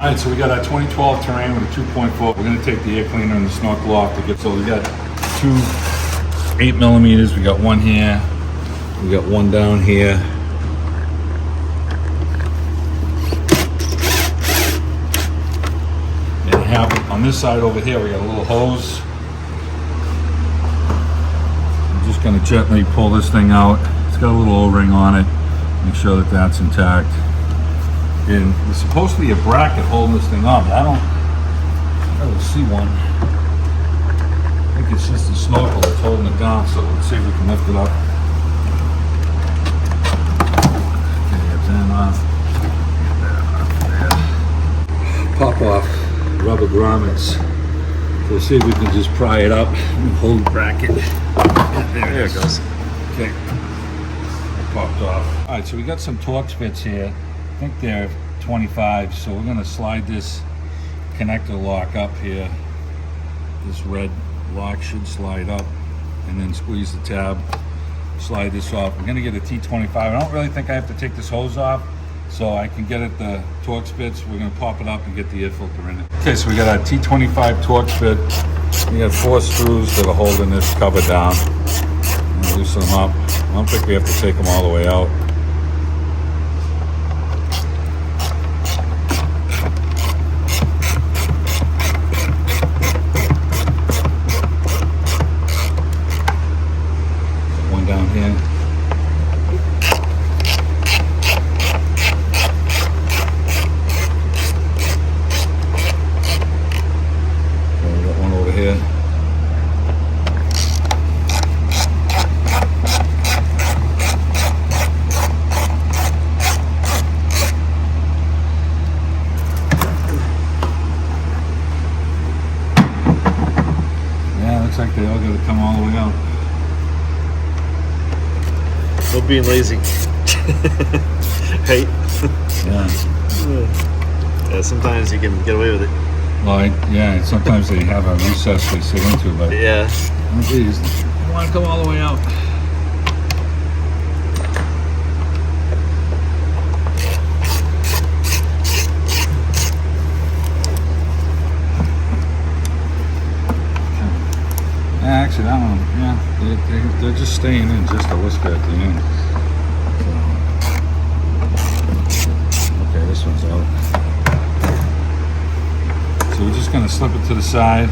All right, so we got our 2012 Terrain with a 2.4. We're gonna take the air cleaner and the snorkel off to get, so we got two 8mm. We got one here, we got one down here. And have on this side over here, we got a little hose. I'm just gonna gently pull this thing out. It's got a little O-ring on it. Make sure that that's intact. And there's supposed to be a bracket holding this thing up. I don't see one. I think it's just the snorkel that's holding it down, so let's see if we can lift it up. Okay, then pop off rubber grommets. So let's see if we can just pry it up and hold the bracket. There it goes. Okay, it popped off. All right, so we got some Torx bits here. I think they're 25, so we're gonna slide this connector lock up here. This red lock should slide up, and then squeeze the tab, slide this off. We're gonna get a T25. I don't really think I have to take this hose off, so I can get at the Torx bits. We're gonna pop it up and get the air filter in it. Okay, so we got our T25 Torx bit. We got 4 screws that are holding this cover down. I'm gonna loosen them up. I don't think we have to take them all the way out. Down here. So we got one over here. Yeah, looks like they all got to come all the way out. No being lazy. Right? Yeah. Yeah, sometimes you can get away with it. Well, yeah, sometimes they have a recess they sit into, but yeah. Oh, geez, you want to go all the way out. Yeah, actually, that one, yeah, they're just staying in just a whisker at the end. So, okay, this one's out. So we're just going to slip it to the side.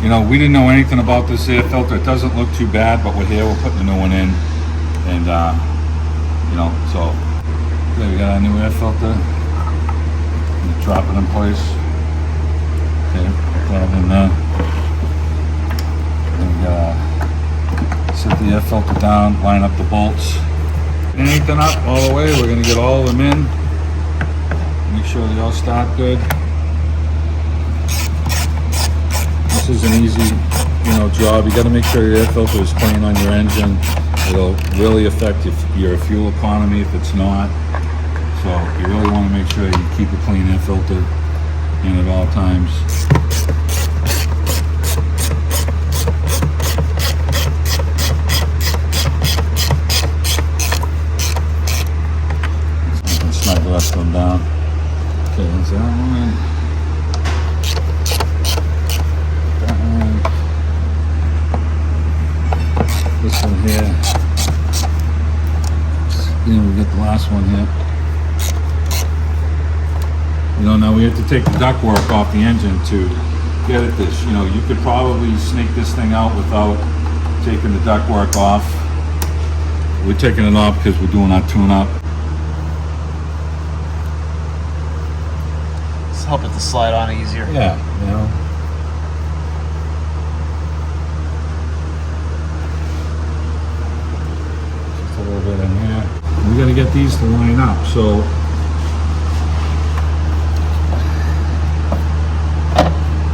You know, we didn't know anything about this air filter. It doesn't look too bad, but we're here, we're putting the new one in. And, you know, so okay, we got our new air filter. Drop it in place. Okay, put that in there. Set the air filter down, line up the bolts. Anything up all the way, we're going to get all of them in. Make sure they all start good. This is an easy, job. You got to make sure your air filter is clean on your engine. It'll really affect your fuel economy if it's not. So you really want to make sure you keep a clean air filter in at all times. Snug the rest of them down. Okay, there's that one. That one. This one here. Then we get the last one here. Now we have to take the ductwork off the engine to get at this. You could probably snake this thing out without taking the ductwork off. We're taking it off because we're doing our tune-up. Just help it to slide on easier. Yeah, Just a little bit in here. We got to get these to line up, so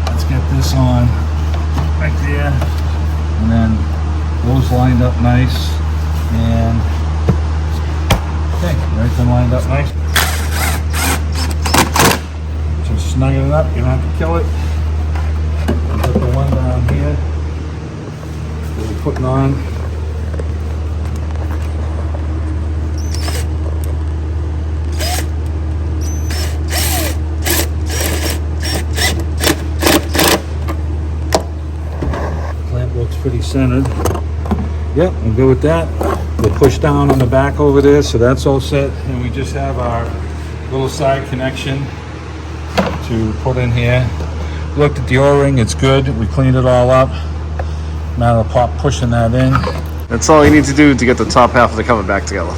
let's get this on right there, and then those lined up nice, and okay, right then lined up nice. Just snugging it up, you don't have to kill it. Put the one down here that we're putting on. pretty centered. Yep, we'll go with that. We'll push down on the back over there, so that's all set. And we just have our little side connection to put in here. Looked at the O-ring, it's good. We cleaned it all up. Matter of pushing that in. That's all you need to do to get the top half of the cover back together.